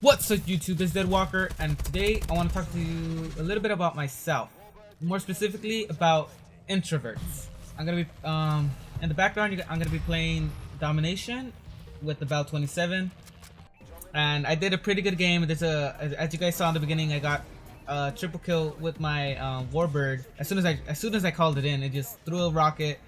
What's up YouTube, it's XDeadWalker, and today I want to talk to you a little bit about myself. More specifically about introverts. I'm going to be, in the background I'm going to be playing Domination with the Bal-27. And I did a pretty good game. As you guys saw in the beginning, I got a triple kill with my Warbird. As soon as I called it in, it just threw a rocket.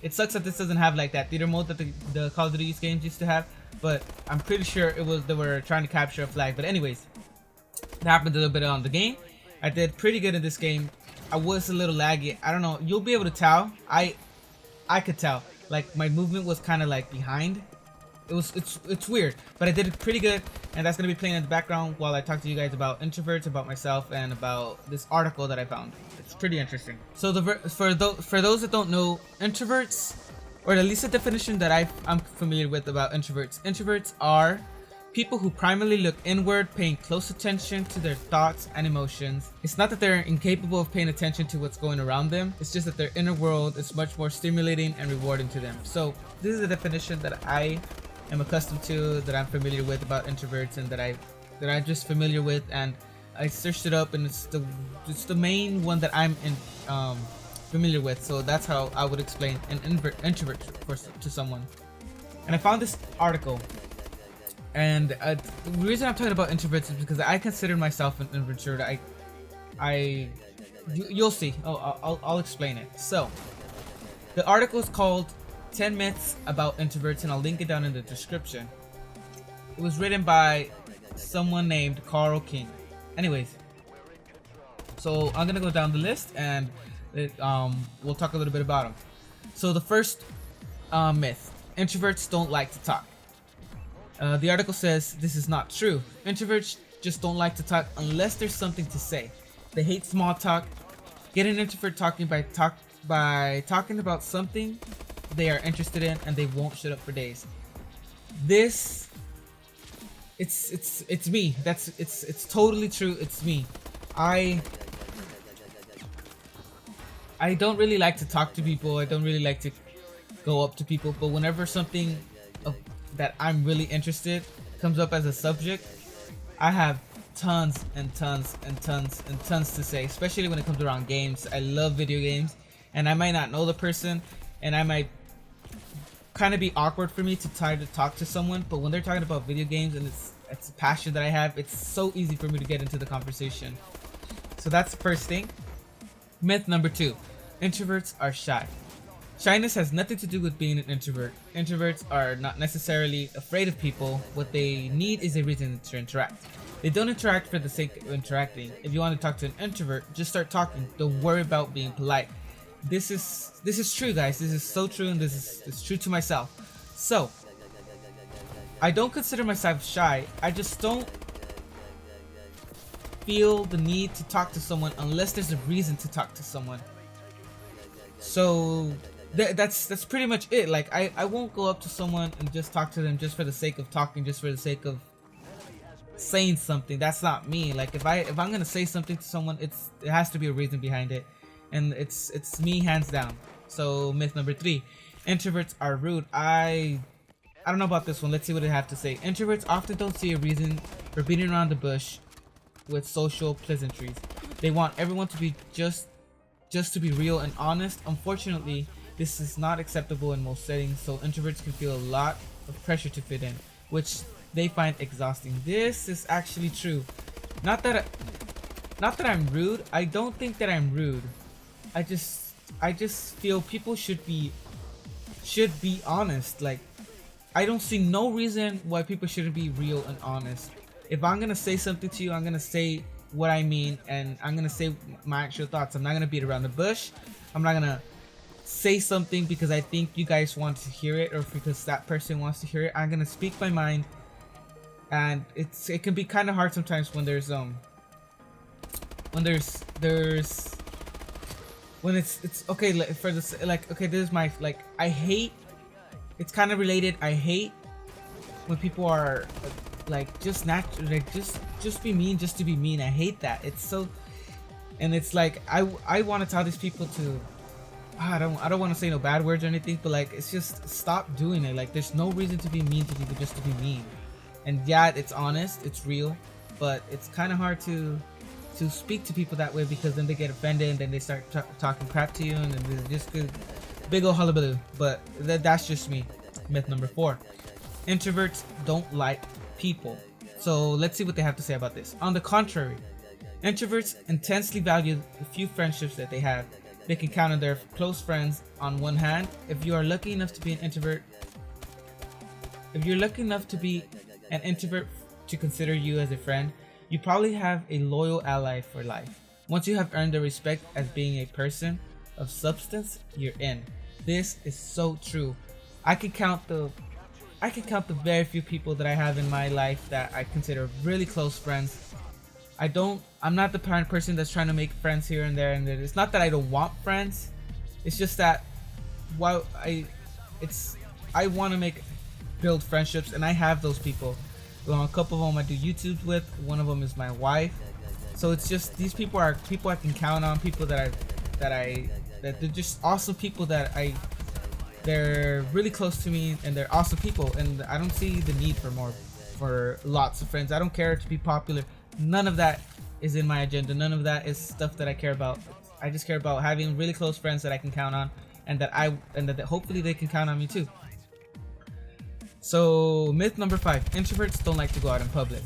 It sucks that this doesn't have like that theater mode that the Call of Duty games used to have, but I'm pretty sure they were trying to capture a flag. But anyways, it happened a little bit on the game. I did pretty good in this game. I was a little laggy. I don't know. You'll be able to tell. I could tell. Like my movement was kind of like behind. It's weird, but I did it pretty good, and that's gonna be playing in the background while I talk to you guys about introverts, about myself, and about this article that I found. It's pretty interesting. So for those that don't know, introverts, or at least the definition that I'm familiar with about introverts are people who primarily look inward, paying close attention to their thoughts and emotions. It's not that they're incapable of paying attention to what's going around them. It's just that their inner world is much more stimulating and rewarding to them. So this is the definition that I am accustomed to, that I'm familiar with about introverts, and that I'm just familiar with, and I searched it up, and it's the main one that I'm familiar with. So that's how I would explain an introvert to someone. And I found this article, and the reason I'm talking about introverts is because I consider myself an introvert. You'll see. I'll explain it. So the article is called 10 Myths About Introverts, and I'll link it down in the description. It was written by someone named Carl King. Anyways, so I'm gonna go down the list, and we'll talk a little bit about them. So the first myth: introverts don't like to talk. The article says this is not true. Introverts just don't like to talk unless there's something to say. They hate small talk. Get an introvert talking by talking about something they are interested in, and they won't shut up for days. It's me. It's totally true. It's me. I don't really like to talk to people. I don't really like to go up to people, but whenever something that I'm really interested comes up as a subject, I have tons and tons and tons and tons to say, especially when it comes around games. I love video games, and I might not know the person, and I might kind of be awkward for me to try to talk to someone, but when they're talking about video games and it's a passion that I have, it's so easy for me to get into the conversation. So that's the first thing. Myth number 2: introverts are shy. Shyness has nothing to do with being an introvert. Introverts are not necessarily afraid of people. What they need is a reason to interact. They don't interact for the sake of interacting. If you want to talk to an introvert, just start talking. Don't worry about being polite. This is true, guys. This is so true, and it's true to myself. So I don't consider myself shy. I just don't feel the need to talk to someone unless there's a reason to talk to someone. So that's pretty much it. Like I won't go up to someone and just talk to them just for the sake of talking, just for the sake of saying something. That's not me. Like if I'm gonna say something to someone, it has to be a reason behind it. And it's me, hands down. So myth number 3: introverts are rude. I don't know about this one. Let's see what they have to say. Introverts often don't see a reason for beating around the bush with social pleasantries. They want everyone to be just to be real and honest. Unfortunately, this is not acceptable in most settings, so introverts can feel a lot of pressure to fit in, which they find exhausting. This is actually true. Not that I'm rude. I don't think that I'm rude. I just feel people should be honest. Like I don't see no reason why people shouldn't be real and honest. If I'm gonna say something to you, I'm gonna say what I mean, and I'm gonna say my actual thoughts. I'm not gonna beat around the bush. I'm not gonna say something because I think you guys want to hear it, or because that person wants to hear it. I'm gonna speak my mind, and it can be kind of hard sometimes when it's okay, like for this, like, okay, this is my, like, I hate, it's kind of related. I hate when people are like just natural, like just be mean just to be mean. I hate that. It's so, and it's like I want to tell these people to I don't want to say no bad words or anything, but like, it's just stop doing it. Like, there's no reason to be mean to people just to be mean. And yeah, it's honest, it's real, but it's kind of hard to speak to people that way, because then they get offended and then they start talking crap to you, and then they just good big ol' hullabaloo. But that's just me. Myth number 4. Introverts don't like people. So let's see what they have to say about this. On the contrary, introverts intensely value the few friendships that they have. They can count on their close friends on one hand. If you are lucky enough to be an introvert, if you're lucky enough to be an introvert to consider you as a friend, you probably have a loyal ally for life. Once you have earned the respect as being a person of substance, you're in. This is so true. I can count the very few people that I have in my life that I consider really close friends. I'm not the kind of person that's trying to make friends here and there, and it's not that I don't want friends. It's just that I want to build friendships, and I have those people. A couple of them I do YouTube with. One of them is my wife. So it's just, these people are people I can count on. People that they're just awesome people they're really close to me, and they're awesome people, and I don't see the need for lots of friends. I don't care to be popular. None of that is in my agenda. None of that is stuff that I care about. I just care about having really close friends that I can count on, and that hopefully they can count on me too. So myth number 5: introverts don't like to go out in public.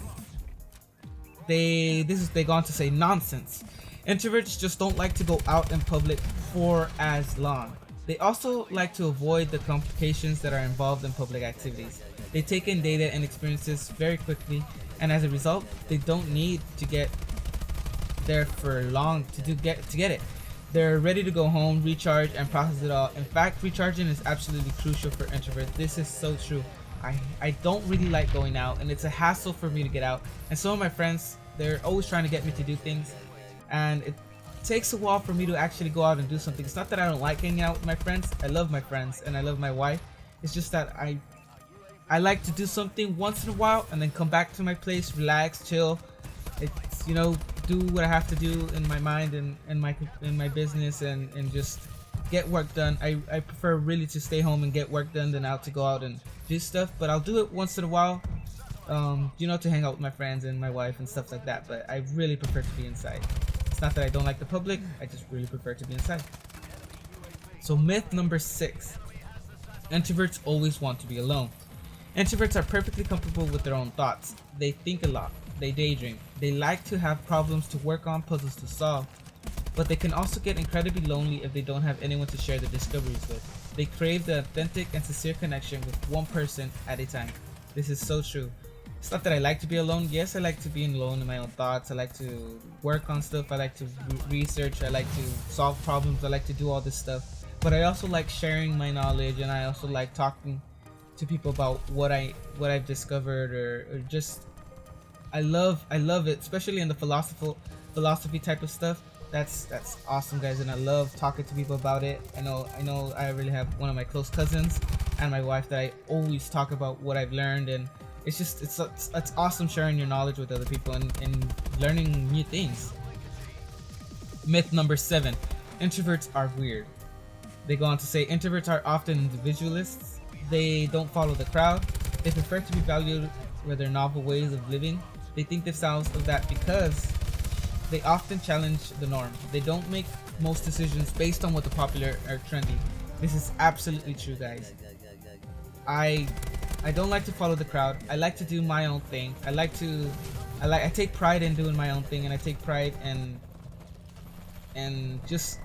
They go on to say nonsense. Introverts just don't like to go out in public for as long. They also like to avoid the complications that are involved in public activities. They take in data and experiences very quickly, and as a result, they don't need to get there for long to get it. They're ready to go home, recharge, and process it all. In fact, recharging is absolutely crucial for introverts. This is so true. I don't really like going out, and it's a hassle for me to get out. And some of my friends, they're always trying to get me to do things, and it takes a while for me to actually go out and do something. It's not that I don't like hanging out with my friends. I love my friends and I love my wife. It's just that I like to do something once in a while and then come back to my place, relax, chill. It's, do what I have to do in my mind and in my business, and just get work done. I prefer really to stay home and get work done than out to go out and do stuff, but I'll do it once in a while, to hang out with my friends and my wife and stuff like that. But I really prefer to be inside. It's not that I don't like the public, I just really prefer to be inside. So myth number 6: introverts always want to be alone. Introverts are perfectly comfortable with their own thoughts. They think a lot, they daydream, they like to have problems to work on, puzzles to solve, but they can also get incredibly lonely if they don't have anyone to share their discoveries with. They crave the authentic and sincere connection with one person at a time. This is so true. It's not that I like to be alone. Yes, I like to be alone in my own thoughts. I like to work on stuff. I like to research. I like to solve problems. I like to do all this stuff. But I also like sharing my knowledge, and I also like talking to people about what I've discovered, or just I love it, especially in the philosophy type of stuff. That's awesome, guys, and I love talking to people about it. I know I really have one of my close cousins and my wife that I always talk about what I've learned, and it's awesome sharing your knowledge with other people and learning new things. Myth number 7: introverts are weird. They go on to say introverts are often individualists. They don't follow the crowd. They prefer to be valued with their novel ways of living. They think themselves of that because they often challenge the norm. They don't make most decisions based on what the popular or trendy. This is absolutely true, guys. I don't like to follow the crowd. I like to do my own thing. I take pride in doing my own thing, and I take pride in just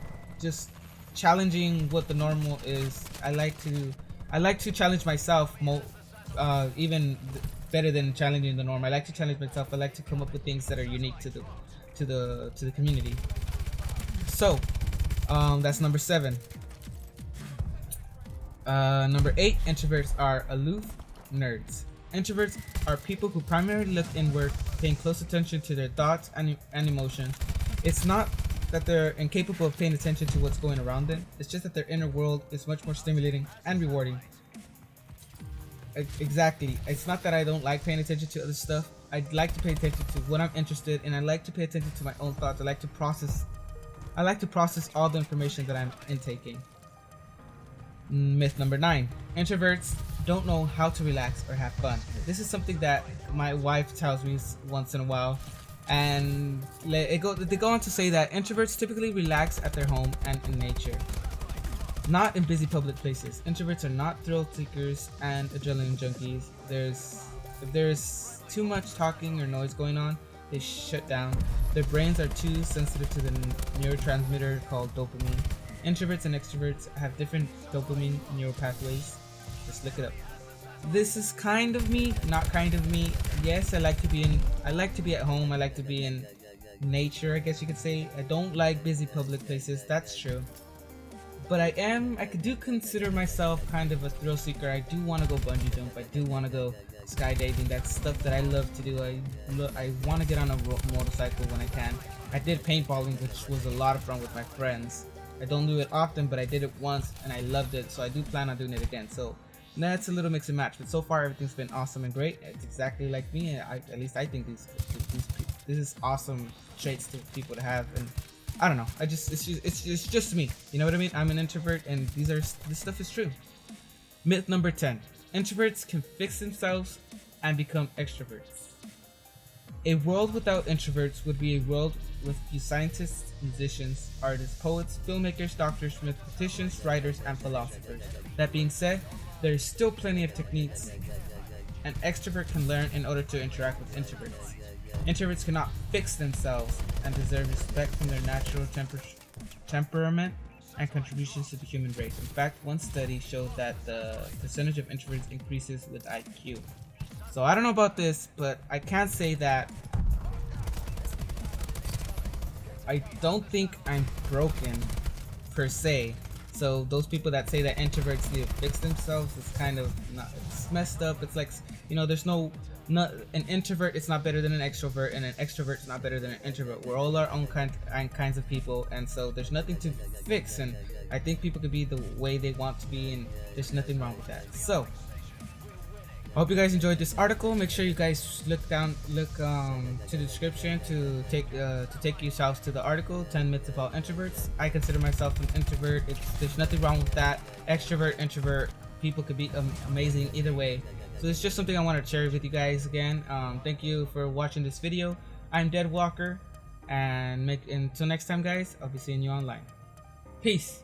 challenging what the normal is. I like to challenge myself even better than challenging the norm. I like to challenge myself. I like to come up with things that are unique to the community. So that's number 7. Number 8: introverts are aloof nerds. Introverts are people who primarily look inward, paying close attention to their thoughts and emotions. It's not that they're incapable of paying attention to what's going around them. It's just that their inner world is much more stimulating and rewarding. Exactly. It's not that I don't like paying attention to other stuff. I like to pay attention to what I'm interested in. I like to pay attention to my own thoughts. I like to process all the information that I'm intaking. Myth number 9: introverts don't know how to relax or have fun. This is something that my wife tells me once in a while, and they go on to say that introverts typically relax at their home and in nature, not in busy public places. Introverts are not thrill seekers and adrenaline junkies. If there's too much talking or noise going on, they shut down. Their brains are too sensitive to the neurotransmitter called dopamine. Introverts and extroverts have different dopamine neural pathways. Just look it up. This is kind of me, not kind of me. Yes, I like to be at home. I like to be in nature, I guess you could say. I don't like busy public places. That's true. But I do consider myself kind of a thrill seeker. I do want to go bungee jump. I do want to go skydiving. That's stuff that I love to do. I want to get on a motorcycle when I can. I did paintballing, which was a lot of fun with my friends. I don't do it often, but I did it once and I loved it, so I do plan on doing it again. So that's a little mix and match, but so far everything's been awesome and great. It's exactly like me, and at least I think this is awesome traits to people to have. And I don't know, it's just me, you know what I mean? I'm an introvert, and this stuff is true. Myth number 10: introverts can fix themselves and become extroverts. A world without introverts would be a world with few scientists, musicians, artists, poets, filmmakers, doctors, mathematicians, writers, and philosophers. That being said, there is still plenty of techniques an extrovert can learn in order to interact with introverts. Introverts cannot fix themselves and deserve respect from their natural temperament and contributions to the human race. In fact, one study showed that the percentage of introverts increases with IQ. So I don't know about this, but I can't say that I don't think I'm broken per se. So those people that say that introverts need to fix themselves, it's kind of it's messed up. It's like, you know, there's an introvert, it's not better than an extrovert, and an extrovert is not better than an introvert. We're all our own kinds of people, and so there's nothing to fix. And I think people can be the way they want to be, and there's nothing wrong with that. So I hope you guys enjoyed this article. Make sure you guys look to the description to take yourselves to the article, 10 myths about introverts. I consider myself an introvert. There's nothing wrong with that. Extrovert, introvert, people could be amazing either way. So it's just something I want to share with you guys again. Thank you for watching this video. I'm XDeadWalker, and until next time, guys, I'll be seeing you online. Peace.